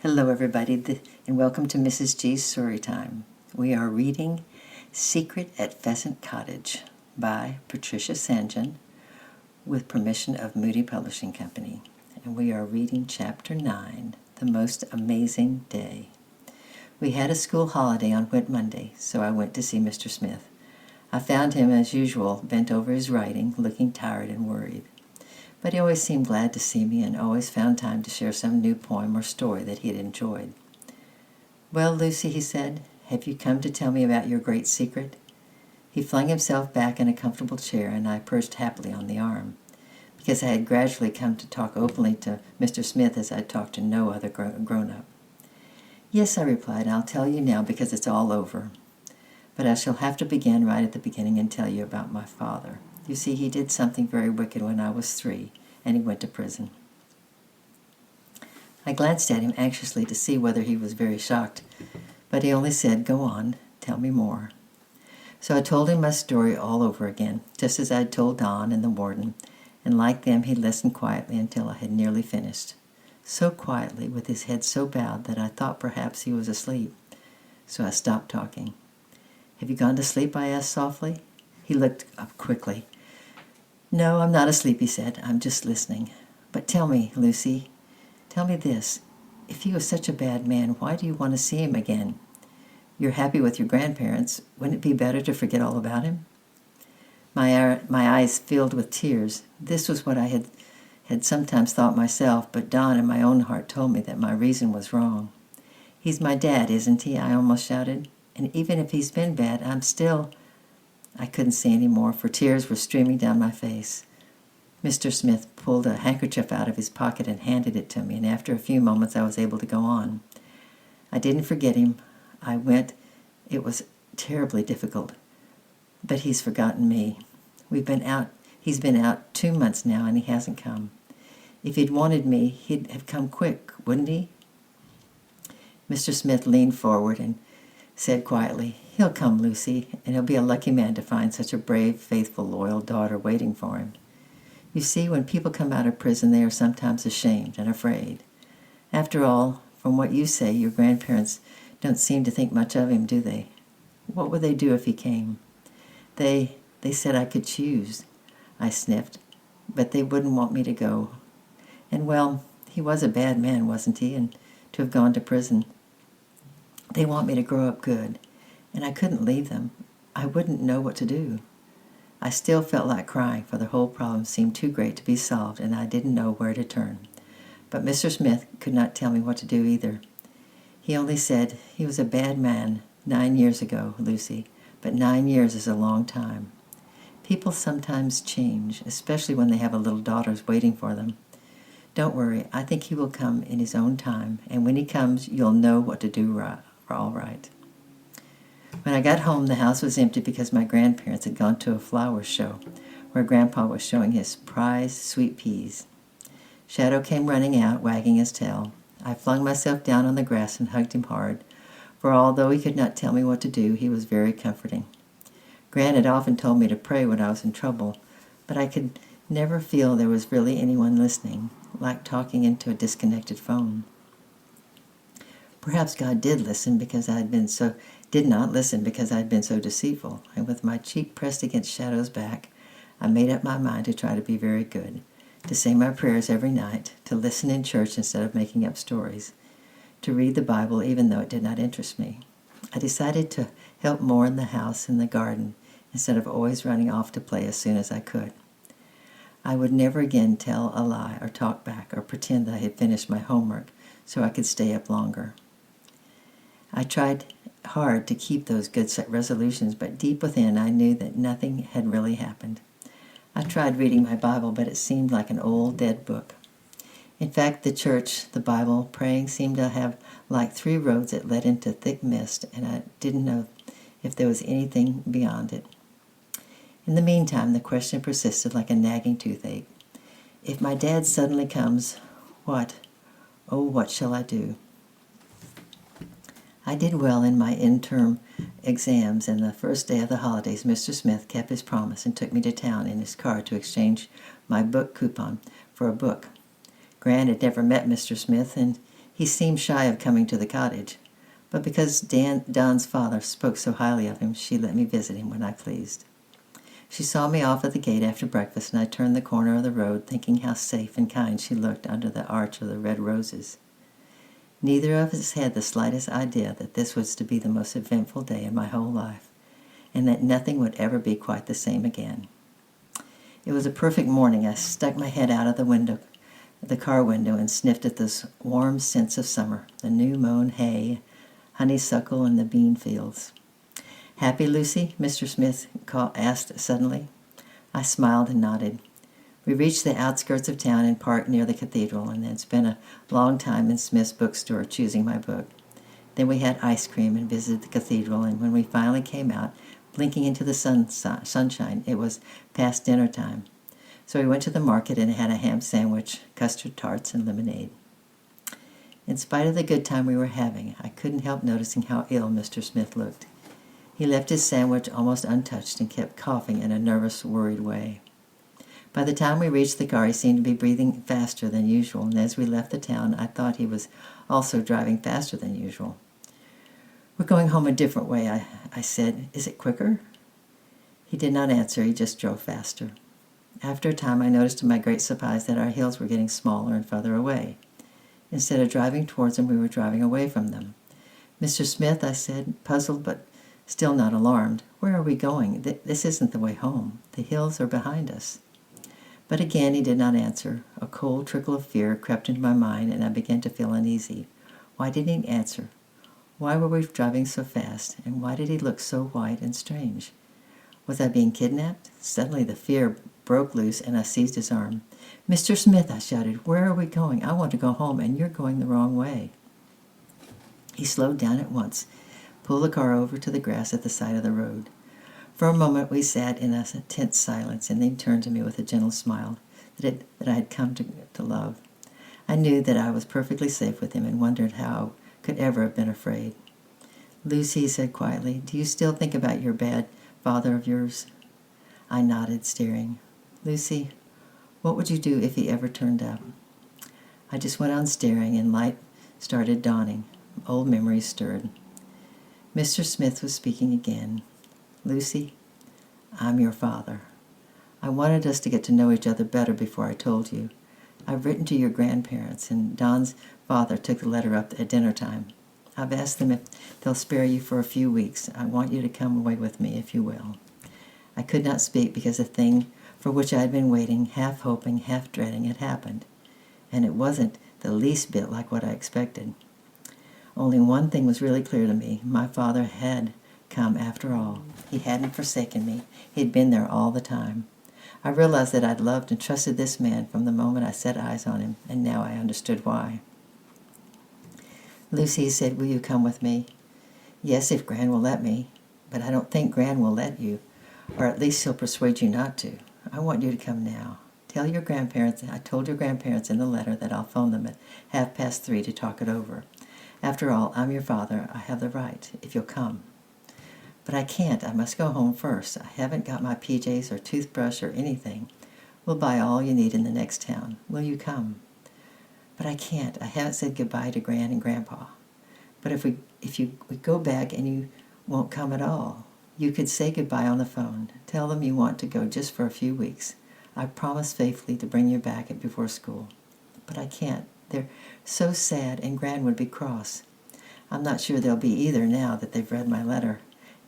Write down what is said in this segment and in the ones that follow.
Hello, everybody, and welcome to Mrs. G's Story Time. We are reading Secret at Pheasant Cottage by Patricia Sanjan with permission of Moody Publishing Company. And we are reading Chapter 9, The Most Amazing Day. We had a school holiday on Whit Monday, so I went to see Mr. Smith. I found him, as usual, bent over his writing, looking tired and worried. But he always seemed glad to see me and always found time to share some new poem or story that he had enjoyed. "Well, Lucy," he said, "have you come to tell me about your great secret?" He flung himself back in a comfortable chair, and I perched happily on the arm, because I had gradually come to talk openly to Mr. Smith as I talked to no other grown-up. "Yes," I replied, "I'll tell you now because it's all over. But I shall have to begin right at the beginning and tell you about my father. You see, he did something very wicked when I was 3, and he went to prison." I glanced at him anxiously to see whether he was very shocked, but he only said, "Go on, tell me more." So I told him my story all over again, just as I had told Don and the warden, and like them he listened quietly until I had nearly finished. So quietly, with his head so bowed that I thought perhaps he was asleep. So I stopped talking. "Have you gone to sleep?" I asked softly. He looked up quickly. "No, I'm not asleep," he said. "I'm just listening. But tell me, Lucy, tell me this. If he was such a bad man, why do you want to see him again? You're happy with your grandparents. Wouldn't it be better to forget all about him?" My eyes filled with tears. This was what I had sometimes thought myself, but Don in my own heart told me that my reason was wrong. "He's my dad, isn't he?" I almost shouted. "And even if he's been bad, I'm still—" I couldn't say any more, for tears were streaming down my face. Mr. Smith pulled a handkerchief out of his pocket and handed it to me, and after a few moments I was able to go on. "I didn't forget him. I went. It was terribly difficult. But he's forgotten me. He's been out 2 months now, and he hasn't come. If he'd wanted me, he'd have come quick, wouldn't he?" Mr. Smith leaned forward and said quietly, "He'll come, Lucy, and he'll be a lucky man to find such a brave, faithful, loyal daughter waiting for him. You see, when people come out of prison, they are sometimes ashamed and afraid. After all, from what you say, your grandparents don't seem to think much of him, do they? What would they do if he came?" They said I could choose," I sniffed, "but they wouldn't want me to go. And, well, he was a bad man, wasn't he, and to have gone to prison. They want me to grow up good, and I couldn't leave them. I wouldn't know what to do." I still felt like crying, for the whole problem seemed too great to be solved, and I didn't know where to turn. But Mr. Smith could not tell me what to do either. He only said, "He was a bad man 9 years ago, Lucy, but 9 years is a long time. People sometimes change, especially when they have little daughters waiting for them. Don't worry, I think he will come in his own time, and when he comes, you'll know what to do all right." When I got home, the house was empty because my grandparents had gone to a flower show where Grandpa was showing his prized sweet peas. Shadow came running out, wagging his tail. I flung myself down on the grass and hugged him hard, for although he could not tell me what to do, he was very comforting. Gran had often told me to pray when I was in trouble, but I could never feel there was really anyone listening, like talking into a disconnected phone. Perhaps God did not listen because I had been so deceitful, and with my cheek pressed against Shadow's back, I made up my mind to try to be very good, to say my prayers every night, to listen in church instead of making up stories, to read the Bible even though it did not interest me. I decided to help more in the house and the garden instead of always running off to play as soon as I could. I would never again tell a lie or talk back or pretend that I had finished my homework so I could stay up longer. I tried hard to keep those good resolutions, but deep within I knew that nothing had really happened. I tried reading my Bible, but it seemed like an old, dead book. In fact, the church, the Bible, praying seemed to have like 3 roads that led into thick mist, and I didn't know if there was anything beyond it. In the meantime, the question persisted like a nagging toothache. If my dad suddenly comes, what? Oh, what shall I do? I did well in my interim exams, and the first day of the holidays, Mr. Smith kept his promise and took me to town in his car to exchange my book coupon for a book. Gran had never met Mr. Smith, and he He seemed shy of coming to the cottage, but because Don's father spoke so highly of him, she let me visit him when I pleased. She saw me off at the gate after breakfast, and I turned the corner of the road, thinking how safe and kind she looked under the arch of the red roses. Neither of us had the slightest idea that this was to be the most eventful day in my whole life, and that nothing would ever be quite the same again. It was a perfect morning. I stuck my head out of the car window, and sniffed at this warm sense of summer, the new mown hay, honeysuckle, and the bean fields. "Happy, Lucy?" Mr. Smith asked suddenly. I smiled and nodded. We reached the outskirts of town and parked near the cathedral, and then spent a long time in Smith's bookstore choosing my book. Then we had ice cream and visited the cathedral, and when we finally came out, blinking into the sunshine, it was past dinner time. So we went to the market and had a ham sandwich, custard tarts, and lemonade. In spite of the good time we were having, I couldn't help noticing how ill Mr. Smith looked. He left his sandwich almost untouched and kept coughing in a nervous, worried way. By the time we reached the car, he seemed to be breathing faster than usual, and as we left the town, I thought he was also driving faster than usual. "We're going home a different way," I said. "Is it quicker?" He did not answer. He just drove faster. After a time, I noticed to my great surprise that our hills were getting smaller and further away. Instead of driving towards them, we were driving away from them. "Mr. Smith," I said, puzzled but still not alarmed, "where are we going? This isn't the way home. The hills are behind us." But again he did not answer. A cold trickle of fear crept into my mind, and I began to feel uneasy. Why didn't he answer? Why were we driving so fast, and why did he look so white and strange? Was I being kidnapped? Suddenly the fear broke loose, and I seized his arm. "Mr. Smith," I shouted, "where are we going? I want to go home, and you're going the wrong way." He slowed down at once, pulled the car over to the grass at the side of the road. For a moment we sat in a tense silence, and then he turned to me with a gentle smile that I had come to love. I knew that I was perfectly safe with him, and wondered how I could ever have been afraid. "Lucy," he said quietly, "do you still think about your bad father of yours?" I nodded, staring. "Lucy, what would you do if he ever turned up?" I just went on staring, and light started dawning. Old memories stirred. Mr. Smith was speaking again. "Lucy, I'm your father. I wanted us to get to know each other better before I told you. I've written to your grandparents, and Don's father took the letter up at dinner time. I've asked them if they'll spare you for a few weeks. I want you to come away with me, if you will." I could not speak because the thing for which I had been waiting, half hoping, half dreading, had happened, and it wasn't the least bit like what I expected. Only one thing was really clear to me. My father had come after all. He hadn't forsaken me. He had been there all the time. I realized that I'd loved and trusted this man from the moment I set eyes on him, and now I understood why. "Lucy," he said, "will you come with me?" "Yes, if Gran will let me. But I don't think Gran will let you, or at least she'll persuade you not to. I want you to come now. Tell your grandparents I told your grandparents in the letter that I'll phone them at 3:30 to talk it over. After all, I'm your father. I have the right, if you'll come." "But I can't. I must go home first. I haven't got my PJs or toothbrush or anything. We'll buy all you need in the next town. Will you come?" "But I can't. I haven't said goodbye to Gran and Grandpa." "But if we go back and you won't come at all, you could say goodbye on the phone. Tell them you want to go just for a few weeks. I promise faithfully to bring you back before school." "But I can't. They're so sad, and Gran would be cross." "I'm not sure they'll be either now that they've read my letter.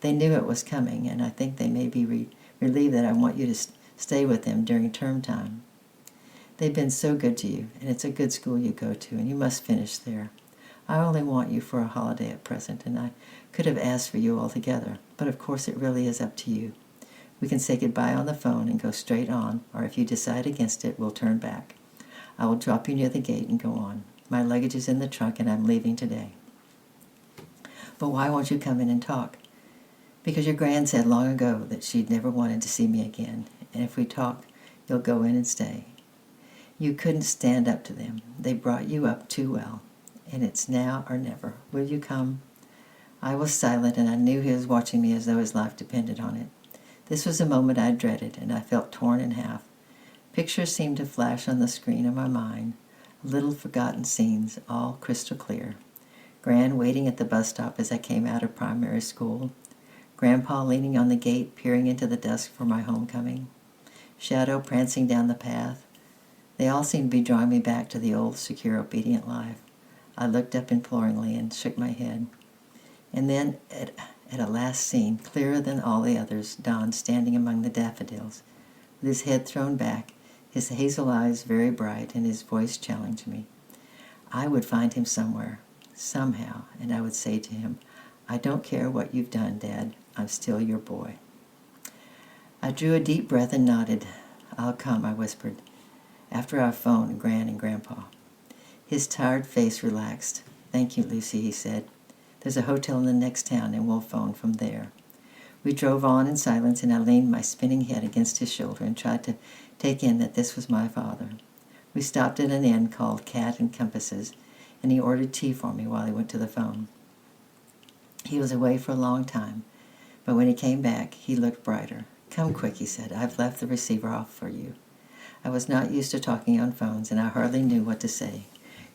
They knew it was coming, and I think they may be relieved that I want you to stay with them during term time. They've been so good to you, and it's a good school you go to, and you must finish there. I only want you for a holiday at present, and I could have asked for you altogether, but of course it really is up to you. We can say goodbye on the phone and go straight on, or if you decide against it, we'll turn back. I will drop you near the gate and go on. My luggage is in the trunk, and I'm leaving today." "But why won't you come in and talk?" "Because your Gran said long ago that she'd never wanted to see me again, and if we talk, you'll go in and stay. You couldn't stand up to them. They brought you up too well, and it's now or never. Will you come?" I was silent, and I knew he was watching me as though his life depended on it. This was a moment I dreaded, and I felt torn in half. Pictures seemed to flash on the screen of my mind. Little forgotten scenes, all crystal clear. Gran waiting at the bus stop as I came out of primary school. Grandpa leaning on the gate, peering into the dusk for my homecoming. Shadow prancing down the path. They all seemed to be drawing me back to the old, secure, obedient life. I looked up imploringly and shook my head. And then, at a last scene, clearer than all the others, Don standing among the daffodils, with his head thrown back, his hazel eyes very bright, and his voice challenged me. I would find him somewhere, somehow, and I would say to him, I don't care what you've done, Dad. I'm still your boy. I drew a deep breath and nodded. I'll come, I whispered, after I phoned Gran and Grandpa. His tired face relaxed. Thank you, Lucy, he said. There's a hotel in the next town, and we'll phone from there. We drove on in silence, and I leaned my spinning head against his shoulder and tried to take in that this was my father. We stopped at an inn called Cat and Compasses, and he ordered tea for me while he went to the phone. He was away for a long time, but when he came back, he looked brighter. Come quick, he said. I've left the receiver off for you. I was not used to talking on phones, and I hardly knew what to say.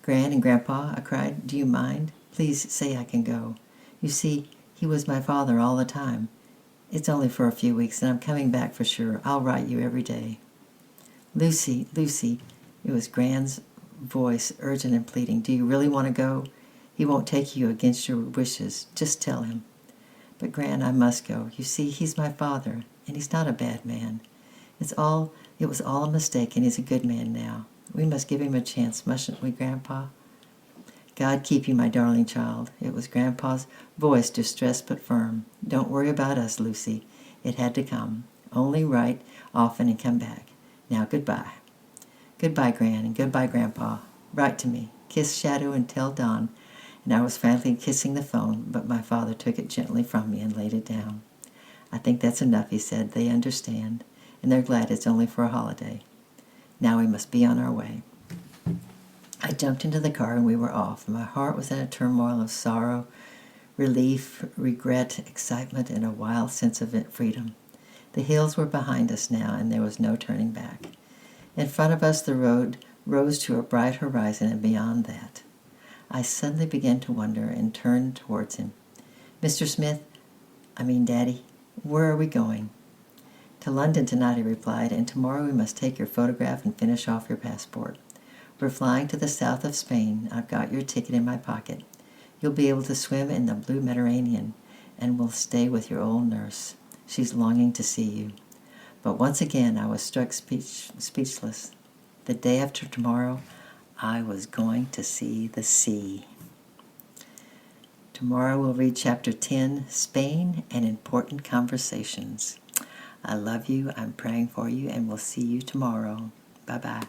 Gran and Grandpa, I cried, do you mind? Please say I can go. You see, he was my father all the time. It's only for a few weeks, and I'm coming back for sure. I'll write you every day. Lucy, Lucy, it was Gran's voice, urgent and pleading. Do you really want to go? He won't take you against your wishes. Just tell him. But Gran, I must go. You see, he's my father, and he's not a bad man. It was all a mistake, and he's a good man now. We must give him a chance, mustn't we, Grandpa? God keep you, my darling child. It was Grandpa's voice, distressed but firm. Don't worry about us, Lucy. It had to come. Only write often and come back. Now, goodbye. Goodbye, Gran, and goodbye, Grandpa. Write to me. Kiss Shadow and tell Don. And I was finally kissing the phone, but my father took it gently from me and laid it down. I think that's enough, he said. They understand, and they're glad it's only for a holiday. Now we must be on our way. I jumped into the car and we were off. My heart was in a turmoil of sorrow, relief, regret, excitement, and a wild sense of freedom. The hills were behind us now, and there was no turning back. In front of us the road rose to a bright horizon, and beyond that. I suddenly began to wonder and turned towards him. Daddy, where are we going? To London tonight, he replied, and tomorrow we must take your photograph and finish off your passport. We're flying to the south of Spain. I've got your ticket in my pocket. You'll be able to swim in the blue Mediterranean, and will stay with your old nurse. She's longing to see you. But once again I was struck speechless. The day after tomorrow, I was going to see the sea. Tomorrow we'll read Chapter 10, Spain and Important Conversations. I love you, I'm praying for you, and we'll see you tomorrow. Bye-bye.